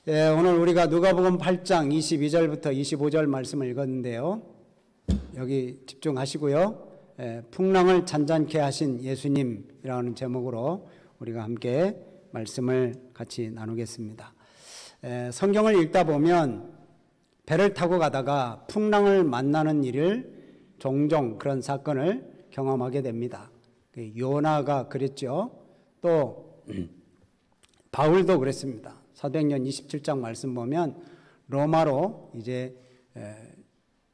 오늘 우리가 누가복음 8장 22절부터 25절 말씀을 읽었는데요. 여기 집중하시고요. 풍랑을 잔잔케 하신 예수님이라는 제목으로 우리가 함께 말씀을 같이 나누겠습니다. 성경을 읽다 보면 배를 타고 가다가 풍랑을 만나는 일을 종종 그런 사건을 경험하게 됩니다. 요나가 그랬죠. 또 바울도 그랬습니다. 사도행전 27장 말씀 보면 로마로 이제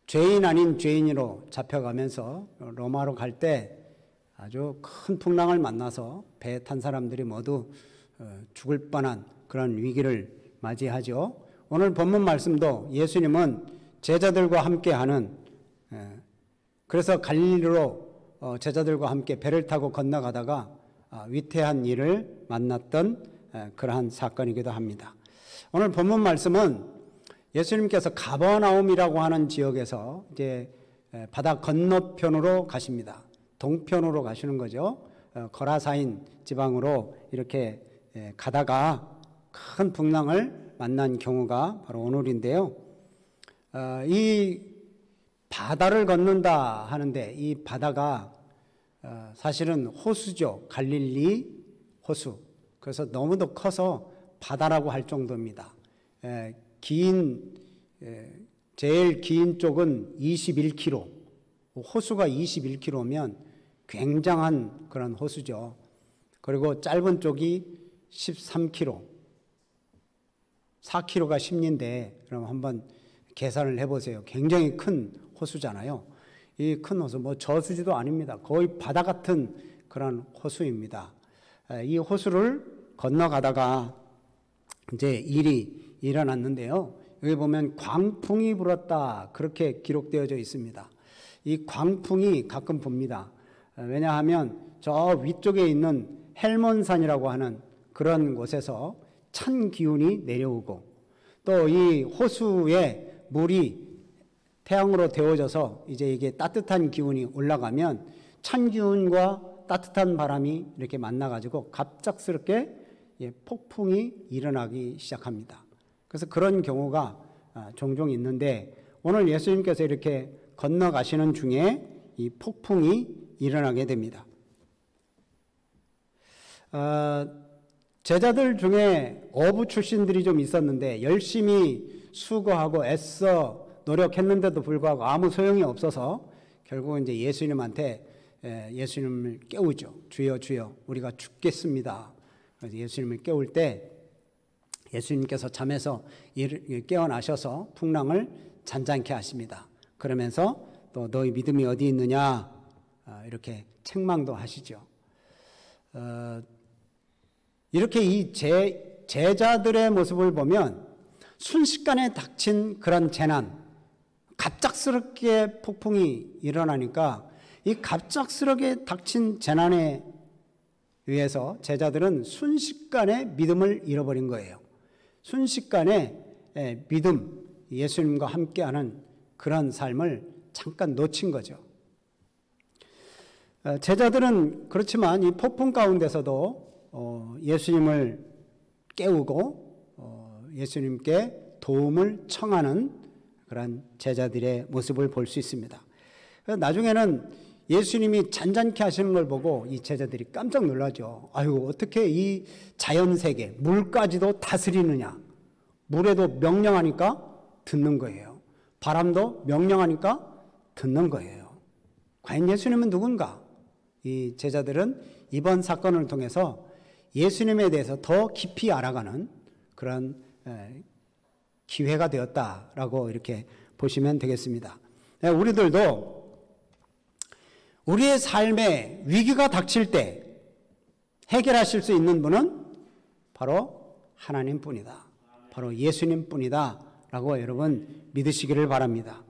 죄인 아닌 죄인으로 잡혀가면서 로마로 갈 때 아주 큰 풍랑을 만나서 배에 탄 사람들이 모두 죽을 뻔한 그런 위기를 맞이하죠. 오늘 본문 말씀도 예수님은 제자들과 함께하는 그래서 갈릴리로 제자들과 함께 배를 타고 건너가다가 위태한 일을 만났던 그러한 사건이기도 합니다. 오늘 본문 말씀은 예수님께서 가버나움이라고 하는 지역에서 이제 바다 건너편으로 가십니다. 동편으로 가시는 거죠. 거라사인 지방으로 이렇게 가다가 큰 풍랑을 만난 경우가 바로 오늘인데요. 이 바다를 건넌다 하는데 이 바다가 사실은 호수죠. 갈릴리 호수. 그래서 너무도 커서 바다라고 할 정도입니다. 제일 긴 쪽은 21km, 호수가 21km면 굉장한 그런 호수죠. 그리고 짧은 쪽이 13km, 4km가 심리인데 그럼 한번 계산을 해보세요. 굉장히 큰 호수잖아요. 이 큰 호수, 뭐 저수지도 아닙니다. 거의 바다 같은 그런 호수입니다. 이 호수를 건너가다가 이제 일이 일어났는데요. 여기 보면 광풍이 불었다 그렇게 기록되어져 있습니다. 이 광풍이 가끔 봅니다. 왜냐하면 저 위쪽에 있는 헬몬산이라고 하는 그런 곳에서 찬 기운이 내려오고 또 이 호수에 물이 태양으로 데워져서 이제 이게 따뜻한 기운이 올라가면 찬 기운과 따뜻한 바람이 이렇게 만나가지고 갑작스럽게 폭풍이 일어나기 시작합니다. 그래서 그런 경우가 종종 있는데 오늘 예수님께서 이렇게 건너가시는 중에 이 폭풍이 일어나게 됩니다. 제자들 중에 어부 출신들이 좀 있었는데 열심히 수고하고 애써 노력했는데도 불구하고 아무 소용이 없어서 결국은 이제 예수님한테 예수님을 깨우죠. 주여 주여 우리가 죽겠습니다. 그래서 예수님을 깨울 때 예수님께서 잠에서 깨어나셔서 풍랑을 잔잔케 하십니다. 그러면서 또 너희 믿음이 어디 있느냐 이렇게 책망도 하시죠. 이렇게 이 제자들의 모습을 보면 순식간에 닥친 그런 재난, 갑작스럽게 폭풍이 일어나니까 이 갑작스럽게 닥친 재난에 의해서 제자들은 순식간에 믿음을 잃어버린 거예요. 순식간에 믿음, 예수님과 함께하는 그런 삶을 잠깐 놓친 거죠. 제자들은 그렇지만 이 폭풍 가운데서도 예수님을 깨우고 예수님께 도움을 청하는 그런 제자들의 모습을 볼 수 있습니다. 나중에는 예수님이 잔잔케 하시는 걸 보고 이 제자들이 깜짝 놀라죠. 아유, 어떻게 이 자연세계, 물까지도 다스리느냐. 물에도 명령하니까 듣는 거예요. 바람도 명령하니까 듣는 거예요. 과연 예수님은 누군가? 이 제자들은 이번 사건을 통해서 예수님에 대해서 더 깊이 알아가는 그런 기회가 되었다라고 이렇게 보시면 되겠습니다. 우리들도 우리의 삶에 위기가 닥칠 때 해결하실 수 있는 분은 바로 하나님뿐이다. 바로 예수님뿐이다 라고 여러분 믿으시기를 바랍니다.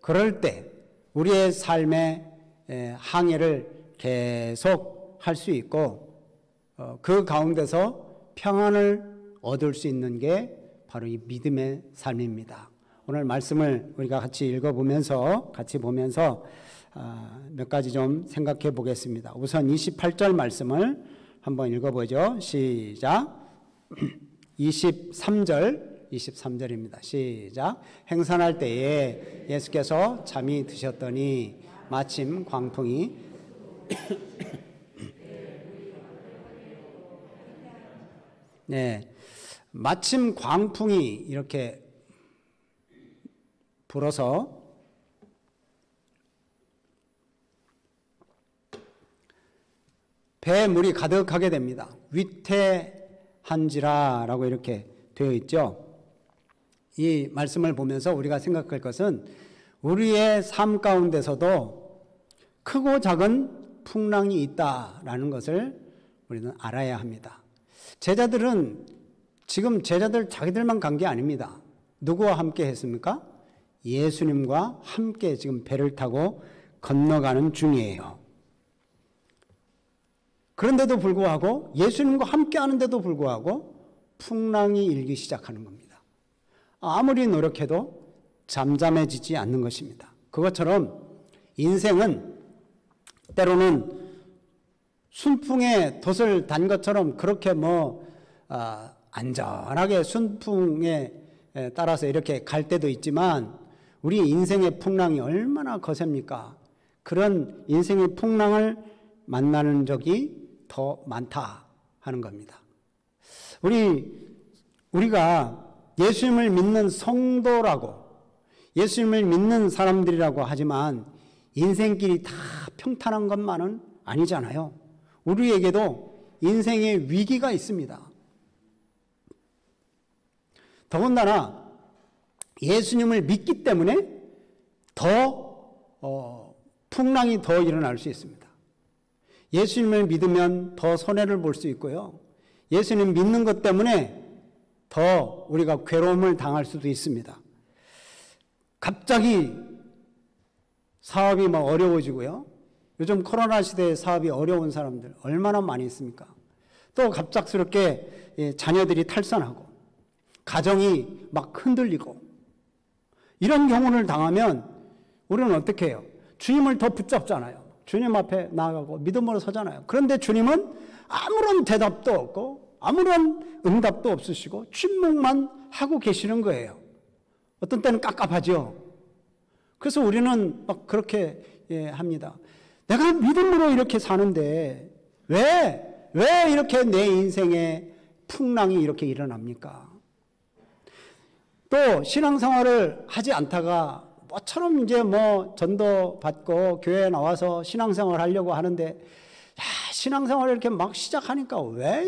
그럴 때 우리의 삶의 항해를 계속 할 수 있고 그 가운데서 평안을 얻을 수 있는 게 바로 이 믿음의 삶입니다. 오늘 말씀을 우리가 같이 같이 보면서 몇 가지 좀 생각해 보겠습니다. 우선 28절 말씀을 한번 읽어보죠. 시작. 23절입니다. 시작. 행선할 때에 예수께서 잠이 드셨더니 마침 광풍이 네, 마침 광풍이 이렇게 불어서 배에 물이 가득하게 됩니다. 위태한지라라고 이렇게 되어 있죠. 이 말씀을 보면서 우리가 생각할 것은 우리의 삶 가운데서도 크고 작은 풍랑이 있다라는 것을 우리는 알아야 합니다. 제자들은 지금 제자들 자기들만 간 게 아닙니다. 누구와 함께 했습니까? 예수님과 함께 지금 배를 타고 건너가는 중이에요. 그런데도 불구하고 예수님과 함께 하는데도 불구하고 풍랑이 일기 시작하는 겁니다. 아무리 노력해도 잠잠해지지 않는 것입니다. 그것처럼 인생은 때로는 순풍에 돛을 단 것처럼 그렇게 안전하게 순풍에 따라서 이렇게 갈 때도 있지만 우리 인생의 풍랑이 얼마나 거셉니까? 그런 인생의 풍랑을 만나는 적이 더 많다 하는 겁니다. 우리가 예수님을 믿는 성도라고 예수님을 믿는 사람들이라고 하지만 인생길이 다 평탄한 것만은 아니잖아요. 우리에게도 인생의 위기가 있습니다. 더군다나 예수님을 믿기 때문에 더 풍랑이 더 일어날 수 있습니다. 예수님을 믿으면 더 손해를 볼 수 있고요. 예수님 믿는 것 때문에 더 우리가 괴로움을 당할 수도 있습니다. 갑자기 사업이 어려워지고요. 요즘 코로나 시대에 사업이 어려운 사람들 얼마나 많이 있습니까? 또 갑작스럽게 자녀들이 탈선하고 가정이 막 흔들리고 이런 경우를 당하면 우리는 어떻게 해요? 주님을 더 붙잡잖아요. 주님 앞에 나아가고 믿음으로 서잖아요. 그런데 주님은 아무런 대답도 없고 아무런 응답도 없으시고 침묵만 하고 계시는 거예요. 어떤 때는 깝깝하죠. 그래서 우리는 막 그렇게 합니다. 내가 믿음으로 이렇게 사는데 왜 이렇게 내 인생에 풍랑이 이렇게 일어납니까? 또 신앙생활을 하지 않다가 뭐처럼 이제 전도 받고 교회에 나와서 신앙생활 하려고 하는데 신앙생활을 이렇게 막 시작하니까 왜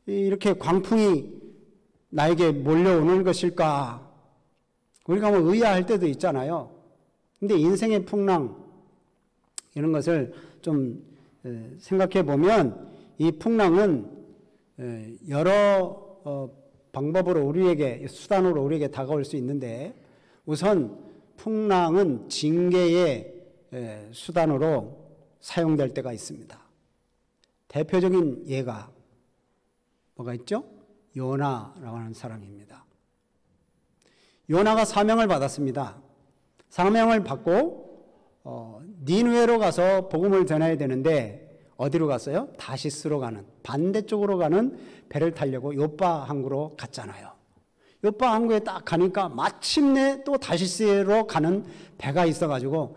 이렇게 광풍이 나에게 몰려오는 것일까? 우리가 의아할 때도 있잖아요. 근데 인생의 풍랑 이런 것을 좀 생각해 보면 이 풍랑은 여러 방법으로 수단으로 우리에게 다가올 수 있는데 우선 풍랑은 징계의 수단으로 사용될 때가 있습니다. 대표적인 예가 뭐가 있죠? 요나라고 하는 사람입니다. 요나가 사명을 받았습니다. 사명을 받고 니느웨로 가서 복음을 전해야 되는데 어디로 갔어요? 다시스로 가는 반대쪽으로 가는 배를 타려고 요파 항구로 갔잖아요. 요파 항구에 딱 가니까 마침내 또 다시스로 가는 배가 있어가지고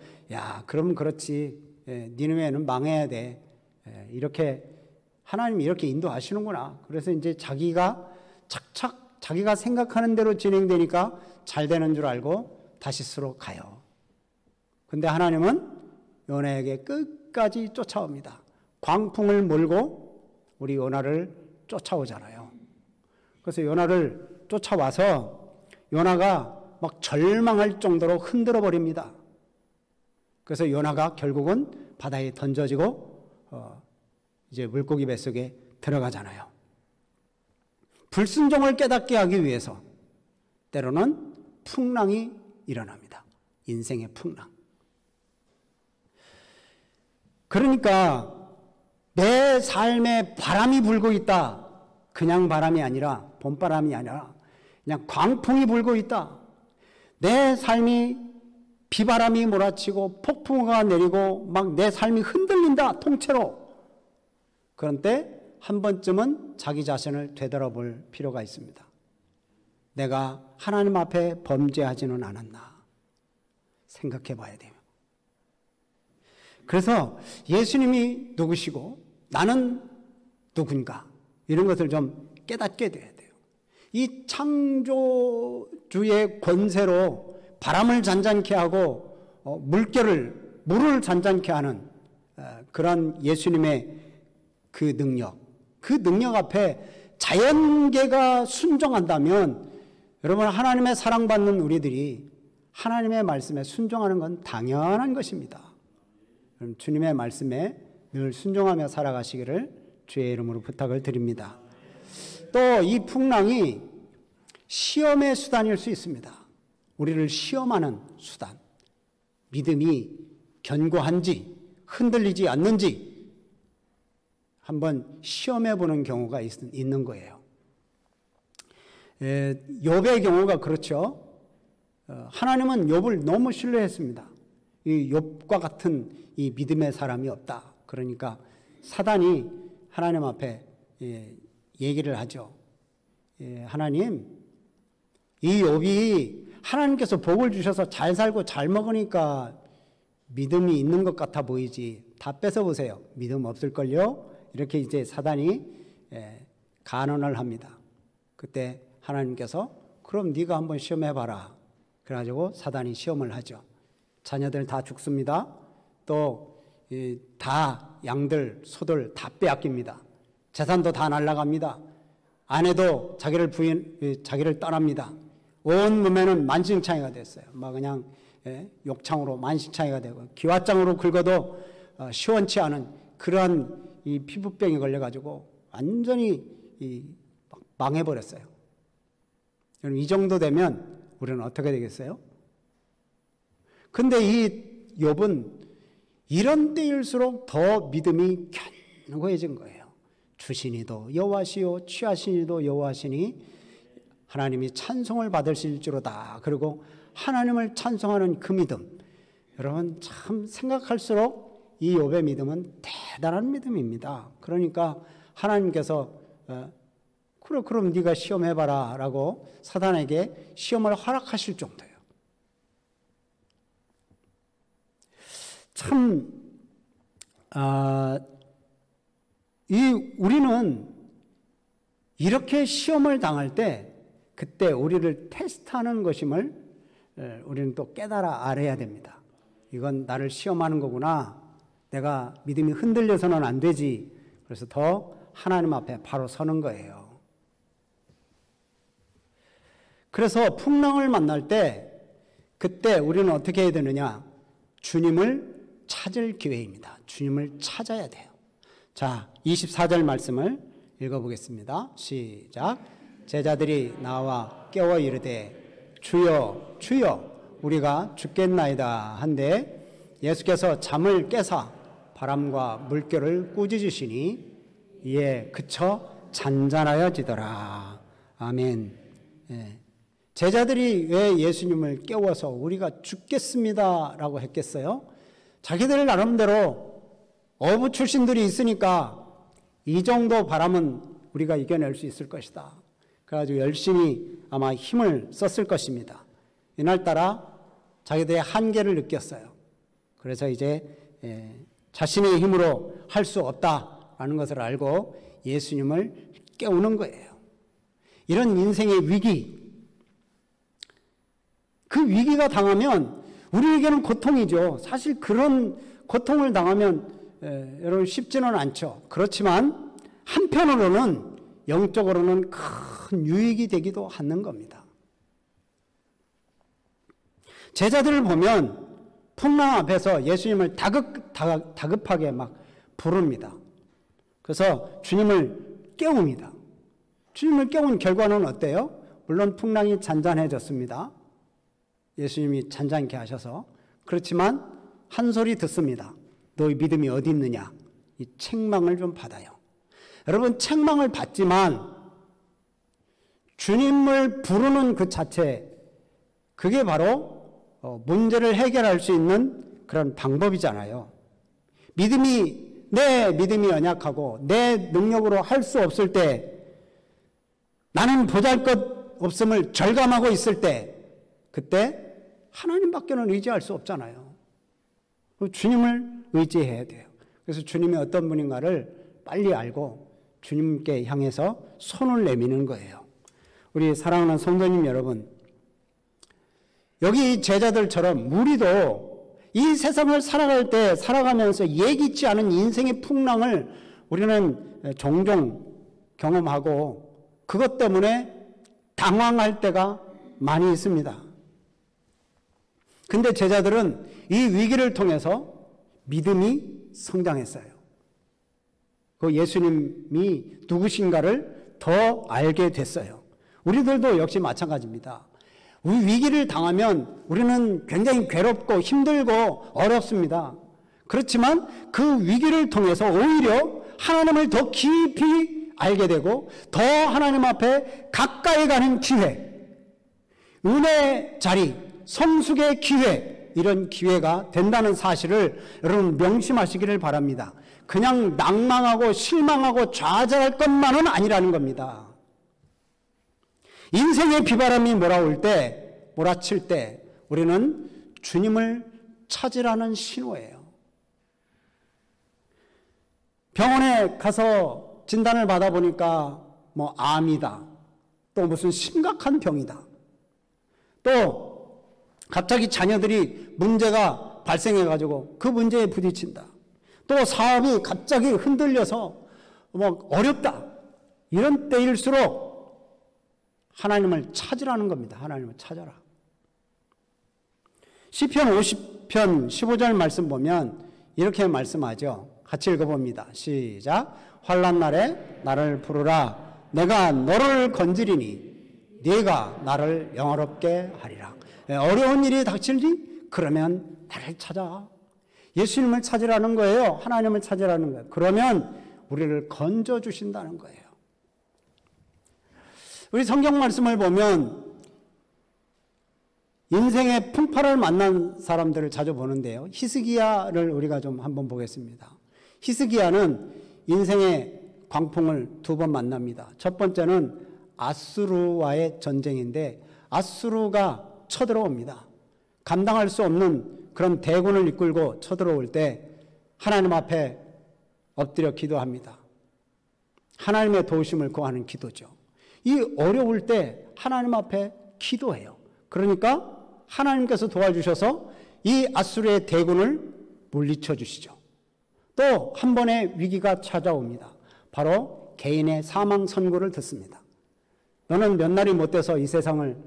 그럼 그렇지 니느웨는 망해야 돼. 이렇게 하나님이 이렇게 인도하시는구나. 그래서 이제 자기가 착착 자기가 생각하는 대로 진행되니까 잘 되는 줄 알고 다시스로 가요. 근데 하나님은 요나에게 끝까지 쫓아옵니다. 광풍을 몰고 우리 요나를 쫓아오잖아요. 그래서 요나를 쫓아와서 요나가 막 절망할 정도로 흔들어 버립니다. 그래서 요나가 결국은 바다에 던져지고 이제 물고기 뱃속에 들어가잖아요. 불순종을 깨닫게 하기 위해서 때로는 풍랑이 일어납니다. 인생의 풍랑. 그러니까 내 삶에 바람이 불고 있다. 그냥 바람이 아니라 봄바람이 아니라 그냥 광풍이 불고 있다. 내 삶이 비바람이 몰아치고 폭풍우가 내리고 막 내 삶이 흔들린다. 통째로. 그런 때 한 번쯤은 자기 자신을 되돌아볼 필요가 있습니다. 내가 하나님 앞에 범죄하지는 않았나 생각해 봐야 돼요. 그래서 예수님이 누구시고 나는 누군가 이런 것을 좀 깨닫게 돼야 돼요. 이 창조주의 권세로 바람을 잔잔케 하고 물을 잔잔케 하는 그런 예수님의 그 능력 앞에 자연계가 순종한다면 여러분, 하나님의 사랑받는 우리들이 하나님의 말씀에 순종하는 건 당연한 것입니다. 그럼 주님의 말씀에 늘 순종하며 살아가시기를 주의 이름으로 부탁을 드립니다. 또 이 풍랑이 시험의 수단일 수 있습니다. 우리를 시험하는 수단. 믿음이 견고한지 흔들리지 않는지 한번 시험해 보는 경우가 있는 거예요. 욥의 경우가 그렇죠. 하나님은 욥을 너무 신뢰했습니다. 이 욥과 같은 이 믿음의 사람이 없다. 그러니까 사단이 하나님 앞에 얘기를 하죠. 하나님, 이 욥이 하나님께서 복을 주셔서 잘 살고 잘 먹으니까 믿음이 있는 것 같아 보이지. 다 뺏어보세요. 믿음 없을걸요? 이렇게 이제 사단이 간언을 합니다. 그때 하나님께서 그럼 네가 한번 시험해봐라. 그래가지고 사단이 시험을 하죠. 자녀들 다 죽습니다. 또 다 양들, 소들 다 빼앗깁니다. 재산도 다 날아갑니다. 아내도 자기를 떠납니다. 온 몸에는 만신창이가 됐어요. 막 그냥 욕창으로 만신창이가 되고 기왓장으로 긁어도 시원치 않은 그러한 이 피부병이 걸려가지고 완전히 망해버렸어요. 이 정도 되면 우리는 어떻게 되겠어요? 근데 이 욥은 이런 때일수록 더 믿음이 견고해진 거예요. 주시니도 여호와시요 취하시니도 여호와시니 하나님이 찬송을 받으실지로다. 그리고 하나님을 찬송하는 그 믿음. 여러분 참 생각할수록 이 욥의 믿음은 대단한 믿음입니다. 그러니까 하나님께서 그래 그럼 네가 시험해봐라 라고 사단에게 시험을 허락하실 정도예요. 참 우리는 이렇게 시험을 당할 때 그때 우리를 테스트하는 것임을 우리는 또 깨달아 알아야 됩니다. 이건 나를 시험하는 거구나. 내가 믿음이 흔들려서는 안 되지. 그래서 더 하나님 앞에 바로 서는 거예요. 그래서 풍랑을 만날 때 그때 우리는 어떻게 해야 되느냐? 주님을 찾을 기회입니다. 주님을 찾아야 돼요. 자, 24절 말씀을 읽어보겠습니다. 시작. 제자들이 나와 깨워 이르되 주여 주여 우리가 죽겠나이다 한데 예수께서 잠을 깨사 바람과 물결을 꾸짖으시니 이에 그쳐 잔잔하여지더라. 아멘. 제자들이 왜 예수님을 깨워서 우리가 죽겠습니다라고 했겠어요? 자기들 나름대로 어부 출신들이 있으니까 이 정도 바람은 우리가 이겨낼 수 있을 것이다. 그래가지고 열심히 아마 힘을 썼을 것입니다. 이날따라 자기들의 한계를 느꼈어요. 그래서 이제 자신의 힘으로 할 수 없다라는 것을 알고 예수님을 깨우는 거예요. 이런 인생의 위기, 그 위기가 당하면 우리에게는 고통이죠. 사실 그런 고통을 당하면 여러분 쉽지는 않죠. 그렇지만 한편으로는 영적으로는 큰 유익이 되기도 하는 겁니다. 제자들을 보면 풍랑 앞에서 예수님을 다급하게 막 부릅니다. 그래서 주님을 깨웁니다. 주님을 깨운 결과는 어때요? 물론 풍랑이 잔잔해졌습니다. 예수님이 잔잔케 하셔서. 그렇지만 한 소리 듣습니다. 너희 믿음이 어디 있느냐? 이 책망을 좀 받아요. 여러분 책망을 받지만 주님을 부르는 그 자체, 그게 바로 문제를 해결할 수 있는 그런 방법이잖아요. 믿음이 내 믿음이 연약하고 내 능력으로 할 수 없을 때, 나는 보잘것없음을 절감하고 있을 때, 그때 하나님밖에는 의지할 수 없잖아요. 주님을 의지해야 돼요. 그래서 주님이 어떤 분인가를 빨리 알고 주님께 향해서 손을 내미는 거예요. 우리 사랑하는 성도님 여러분, 여기 제자들처럼 우리도 이 세상을 살아갈 때 살아가면서 예기치 않은 인생의 풍랑을 우리는 종종 경험하고 그것 때문에 당황할 때가 많이 있습니다. 근데 제자들은 이 위기를 통해서 믿음이 성장했어요. 그 예수님이 누구신가를 더 알게 됐어요. 우리들도 역시 마찬가지입니다. 우리 위기를 당하면 우리는 굉장히 괴롭고 힘들고 어렵습니다. 그렇지만 그 위기를 통해서 오히려 하나님을 더 깊이 알게 되고 더 하나님 앞에 가까이 가는 기회, 은혜의 자리, 성숙의 기회, 이런 기회가 된다는 사실을 여러분 명심하시기를 바랍니다. 그냥 낭망하고 실망하고 좌절할 것만은 아니라는 겁니다. 인생의 비바람이 몰아칠 때 우리는 주님을 찾으라는 신호예요. 병원에 가서 진단을 받아보니까 뭐 암이다, 또 무슨 심각한 병이다, 또 갑자기 자녀들이 문제가 발생해가지고 그 문제에 부딪힌다, 또 사업이 갑자기 흔들려서 뭐 어렵다, 이런 때일수록 하나님을 찾으라는 겁니다. 하나님을 찾아라. 시편 50편 15절 말씀 보면 이렇게 말씀하죠. 같이 읽어봅니다. 시작. 환난 날에 나를 부르라. 내가 너를 건지리니 네가 나를 영화롭게 하리라. 어려운 일이 닥칠지? 그러면 나를 찾아. 예수님을 찾으라는 거예요. 하나님을 찾으라는 거예요. 그러면 우리를 건져주신다는 거예요. 우리 성경 말씀을 보면 인생의 풍파를 만난 사람들을 자주 보는데요. 히스기야를 우리가 좀 한번 보겠습니다. 히스기야는 인생의 광풍을 두 번 만납니다. 첫 번째는 아수르와의 전쟁인데 아수르가 쳐들어옵니다. 감당할 수 없는 그런 대군을 이끌고 쳐들어올 때 하나님 앞에 엎드려 기도합니다. 하나님의 도우심을 구하는 기도죠. 이 어려울 때 하나님 앞에 기도해요. 그러니까 하나님께서 도와주셔서 이 아수르의 대군을 물리쳐 주시죠. 또 한 번의 위기가 찾아옵니다. 바로 개인의 사망 선고를 듣습니다. 너는 몇 날이 못 돼서 이 세상을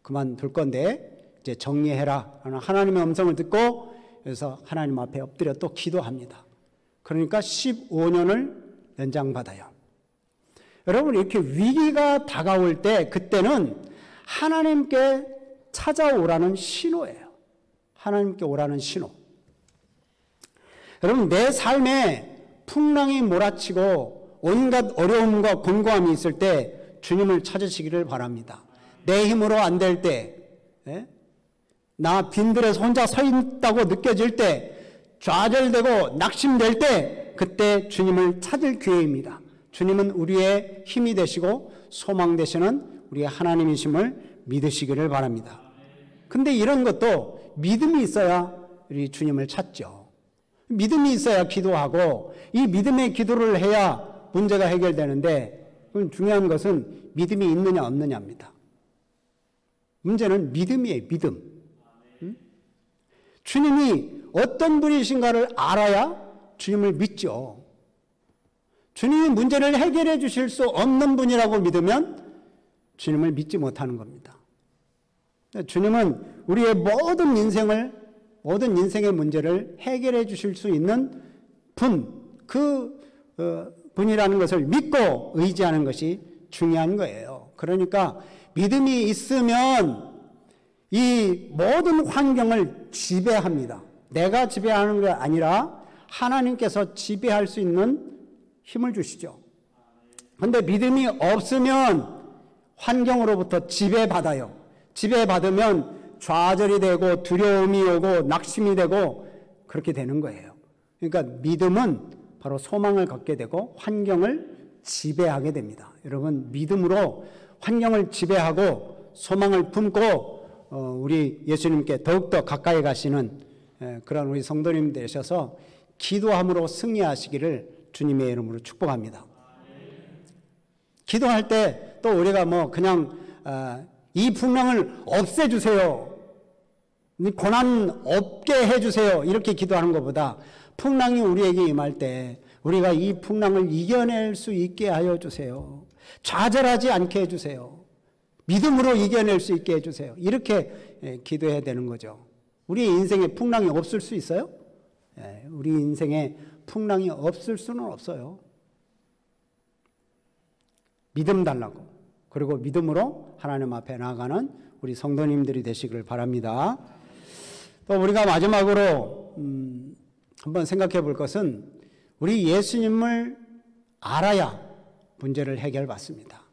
그만둘 건데 이제 정리해라 라는 하나님의 음성을 듣고 그래서 하나님 앞에 엎드려 또 기도합니다. 그러니까 15년을 연장받아요. 여러분, 이렇게 위기가 다가올 때 그때는 하나님께 찾아오라는 신호예요. 하나님께 오라는 신호. 여러분, 내 삶에 풍랑이 몰아치고 온갖 어려움과 곤고함이 있을 때 주님을 찾으시기를 바랍니다. 내 힘으로 안 될 때, 나 빈들에서 혼자 서 있다고 느껴질 때, 좌절되고 낙심될 때, 그때 주님을 찾을 기회입니다. 주님은 우리의 힘이 되시고 소망 되시는 우리의 하나님이심을 믿으시기를 바랍니다. 근데 이런 것도 믿음이 있어야 우리 주님을 찾죠. 믿음이 있어야 기도하고 이 믿음의 기도를 해야 문제가 해결되는데 중요한 것은 믿음이 있느냐 없느냐입니다. 문제는 믿음이에요. 믿음. 주님이 어떤 분이신가를 알아야 주님을 믿죠. 주님이 문제를 해결해 주실 수 없는 분이라고 믿으면 주님을 믿지 못하는 겁니다. 주님은 우리의 모든 인생의 문제를 해결해 주실 수 있는 분이라는 것을 믿고 의지하는 것이 중요한 거예요. 그러니까 믿음이 있으면 이 모든 환경을 지배합니다. 내가 지배하는 게 아니라 하나님께서 지배할 수 있는 힘을 주시죠. 그런데 믿음이 없으면 환경으로부터 지배받아요. 지배받으면 좌절이 되고 두려움이 오고 낙심이 되고 그렇게 되는 거예요. 그러니까 믿음은 바로 소망을 갖게 되고 환경을 지배하게 됩니다. 여러분, 믿음으로 환경을 지배하고 소망을 품고 우리 예수님께 더욱더 가까이 가시는 그런 우리 성도님 되셔서 기도함으로 승리하시기를 주님의 이름으로 축복합니다. 기도할 때 또 우리가 뭐 그냥 이 풍랑을 없애주세요, 이 고난 없게 해주세요 이렇게 기도하는 것보다 풍랑이 우리에게 임할 때 우리가 이 풍랑을 이겨낼 수 있게 하여 주세요, 좌절하지 않게 해주세요, 믿음으로 이겨낼 수 있게 해주세요, 이렇게 기도해야 되는 거죠. 우리 인생에 풍랑이 없을 수 있어요? 우리 인생에 풍랑이 없을 수는 없어요. 믿음 달라고, 그리고 믿음으로 하나님 앞에 나아가는 우리 성도님들이 되시기를 바랍니다. 또 우리가 마지막으로 한번 생각해 볼 것은 우리 예수님을 알아야 문제를 해결받습니다.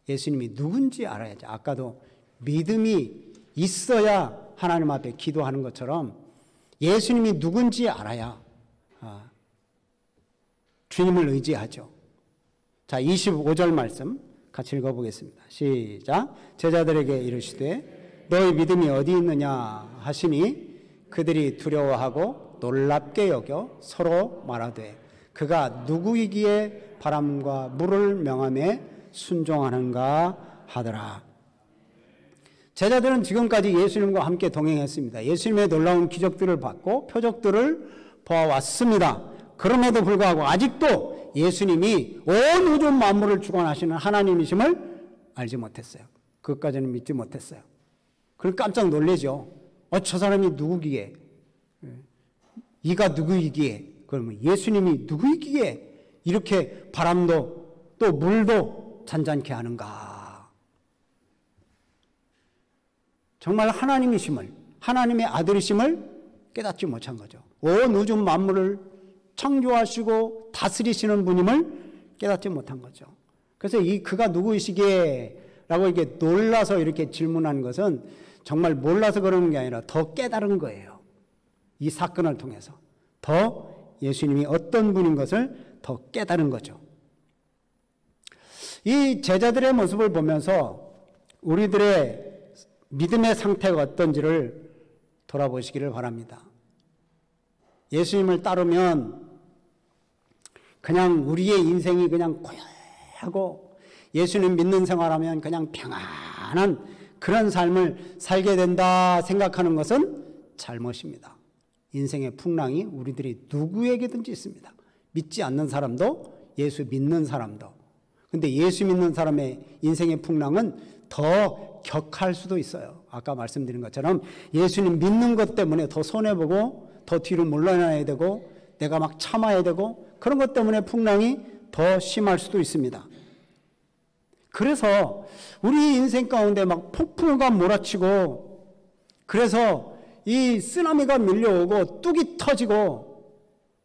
예수님이 누군지 알아야죠. 아까도 믿음이 있어야 하나님 앞에 기도하는 것처럼 예수님이 누군지 알아야 주님을 의지하죠. 자, 25절 말씀 같이 읽어보겠습니다. 시작. 제자들에게 이르시되 너희 믿음이 어디 있느냐 하시니 그들이 두려워하고 놀랍게 여겨 서로 말하되 그가 누구이기에 바람과 물을 명함에 순종하는가 하더라. 제자들은 지금까지 예수님과 함께 동행했습니다. 예수님의 놀라운 기적들을 봤고 표적들을 보아왔습니다. 그럼에도 불구하고 아직도 예수님이 온 우주 만물을 주관하시는 하나님이심을 알지 못했어요. 그것까지는 믿지 못했어요. 그걸 깜짝 놀라죠. 저 사람이 누구기에, 이가 누구이기에, 그러면 예수님이 누구이기에 이렇게 바람도 또 물도 잔잔케 하는가. 정말 하나님이심을, 하나님의 아들이심을 깨닫지 못한 거죠. 온 우주 만물을 창조하시고 다스리시는 분임을 깨닫지 못한 거죠. 그래서 그가 누구이시기에 라고 이렇게 놀라서 이렇게 질문하는 것은 정말 몰라서 그러는 게 아니라 더 깨달은 거예요. 이 사건을 통해서 더 예수님이 어떤 분인 것을 더 깨달은 거죠. 이 제자들의 모습을 보면서 우리들의 믿음의 상태가 어떤지를 돌아보시기를 바랍니다. 예수님을 따르면 그냥 우리의 인생이 그냥 고요하고 예수님 믿는 생활하면 그냥 평안한 그런 삶을 살게 된다 생각하는 것은 잘못입니다. 인생의 풍랑이 우리들이 누구에게든지 있습니다. 믿지 않는 사람도 예수 믿는 사람도. 근데 예수 믿는 사람의 인생의 풍랑은 더 격할 수도 있어요. 아까 말씀드린 것처럼 예수님 믿는 것 때문에 더 손해보고 더 뒤로 물러나야 되고 내가 막 참아야 되고 그런 것 때문에 풍랑이 더 심할 수도 있습니다. 그래서 우리 인생 가운데 막 폭풍우가 몰아치고 그래서 이 쓰나미가 밀려오고 뚝이 터지고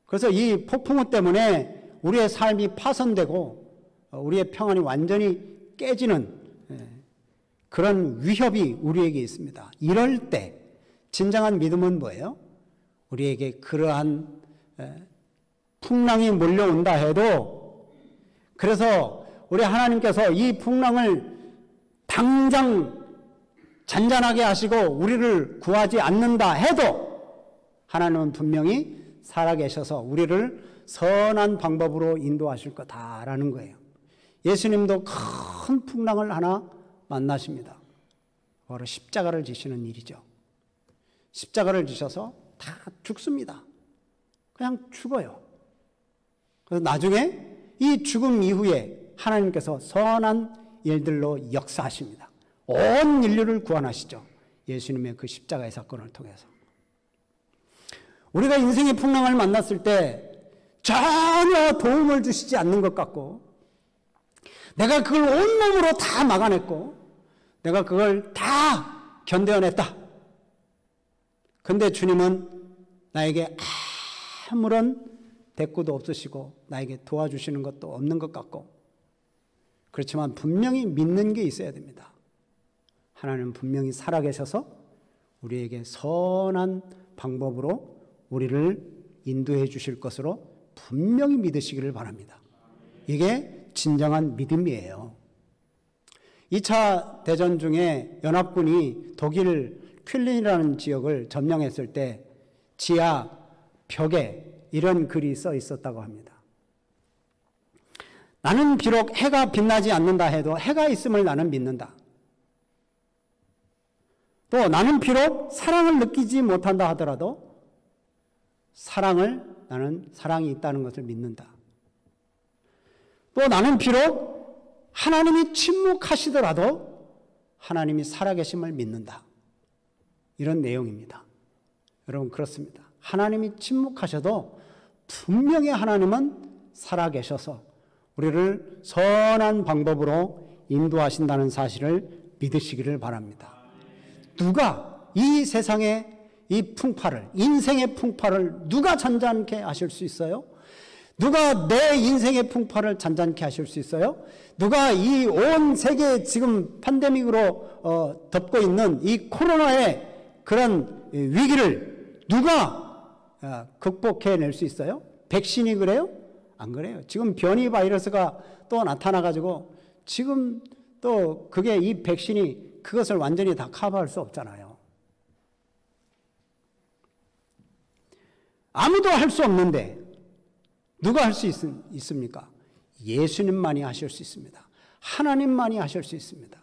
그래서 이 폭풍우 때문에 우리의 삶이 파손되고 우리의 평안이 완전히 깨지는 그런 위협이 우리에게 있습니다. 이럴 때 진정한 믿음은 뭐예요? 우리에게 그러한 풍랑이 몰려온다 해도 그래서 우리 하나님께서 이 풍랑을 당장 잔잔하게 하시고 우리를 구하지 않는다 해도 하나님은 분명히 살아계셔서 우리를 선한 방법으로 인도하실 거다라는 거예요. 예수님도 큰 풍랑을 하나 만나십니다. 바로 십자가를 지시는 일이죠. 십자가를 지셔서 다 죽습니다. 그냥 죽어요. 그래서 나중에 이 죽음 이후에 하나님께서 선한 일들로 역사하십니다. 온 인류를 구원하시죠. 예수님의 그 십자가의 사건을 통해서. 우리가 인생의 풍랑을 만났을 때 전혀 도움을 주시지 않는 것 같고 내가 그걸 온몸으로 다 막아냈고 내가 그걸 다 견뎌냈다. 근데 주님은 나에게 아무런 대꾸도 없으시고 나에게 도와주시는 것도 없는 것 같고 그렇지만 분명히 믿는 게 있어야 됩니다. 하나님은 분명히 살아계셔서 우리에게 선한 방법으로 우리를 인도해 주실 것으로 분명히 믿으시기를 바랍니다. 이게 진정한 믿음이에요. 2차 대전 중에 연합군이 독일 퀼린이라는 지역을 점령했을 때 지하 벽에 이런 글이 써 있었다고 합니다. 나는 비록 해가 빛나지 않는다 해도 해가 있음을 나는 믿는다. 또 나는 비록 사랑을 느끼지 못한다 하더라도 나는 사랑이 있다는 것을 믿는다. 또 나는 비록 하나님이 침묵하시더라도 하나님이 살아계심을 믿는다. 이런 내용입니다. 여러분 그렇습니다. 하나님이 침묵하셔도 분명히 하나님은 살아계셔서 우리를 선한 방법으로 인도하신다는 사실을 믿으시기를 바랍니다. 누가 이 세상의 이 풍파를, 인생의 풍파를 누가 잔잔케 하실 수 있어요? 누가 내 인생의 풍파를 잔잔케 하실 수 있어요? 누가 이 온 세계 지금 팬데믹으로 덮고 있는 이 코로나의 그런 위기를 누가 극복해낼 수 있어요? 백신이 그래요? 안 그래요. 지금 변이 바이러스가 또 나타나가지고 지금 또 그게 이 백신이 그것을 완전히 다 커버할 수 없잖아요. 아무도 할 수 없는데 누가 할 수 있습니까? 예수님만이 하실 수 있습니다. 하나님만이 하실 수 있습니다.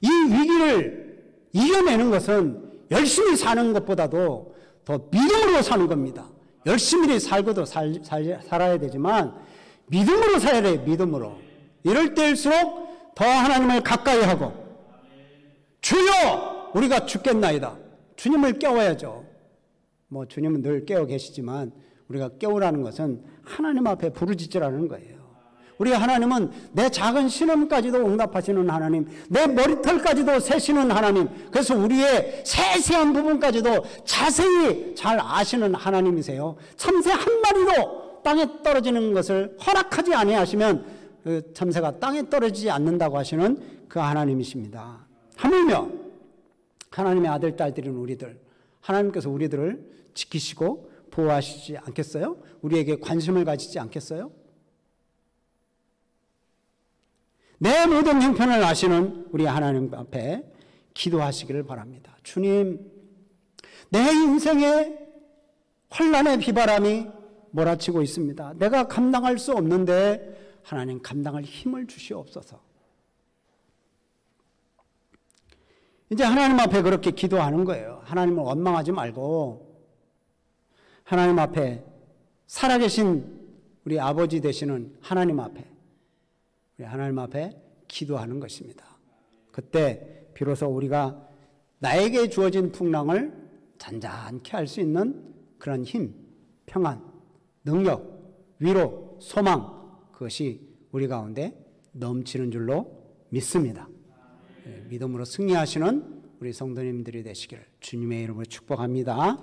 이 위기를 이겨내는 것은 열심히 사는 것보다도 더 믿음으로 사는 겁니다. 열심히 살고도 살아야 되지만 믿음으로 살아야 돼요. 믿음으로. 이럴 때일수록 더 하나님을 가까이 하고 주여 우리가 죽겠나이다. 주님을 깨워야죠. 뭐 주님은 늘 깨어 계시지만 우리가 깨우라는 것은 하나님 앞에 부르짖으라는 거예요. 우리 하나님은 내 작은 신음까지도 응답하시는 하나님, 내 머리털까지도 세시는 하나님, 그래서 우리의 세세한 부분까지도 자세히 잘 아시는 하나님이세요. 참새 한 마리도 땅에 떨어지는 것을 허락하지 아니하시면 그 참새가 땅에 떨어지지 않는다고 하시는 그 하나님이십니다. 하물며 하나님의 아들, 딸들인 우리들, 하나님께서 우리들을 지키시고 보호하시지 않겠어요? 우리에게 관심을 가지지 않겠어요? 내 모든 형편을 아시는 우리 하나님 앞에 기도하시기를 바랍니다. 주님, 내 인생에 환난의 비바람이 몰아치고 있습니다. 내가 감당할 수 없는데 하나님 감당할 힘을 주시옵소서. 이제 하나님 앞에 그렇게 기도하는 거예요. 하나님을 원망하지 말고 하나님 앞에 살아계신 우리 아버지 되시는 하나님 앞에 우리 하나님 앞에 기도하는 것입니다. 그때 비로소 우리가 나에게 주어진 풍랑을 잔잔케 할 수 있는 그런 힘, 평안, 능력, 위로, 소망 그것이 우리 가운데 넘치는 줄로 믿습니다. 믿음으로 승리하시는 우리 성도님들이 되시기를 주님의 이름으로 축복합니다.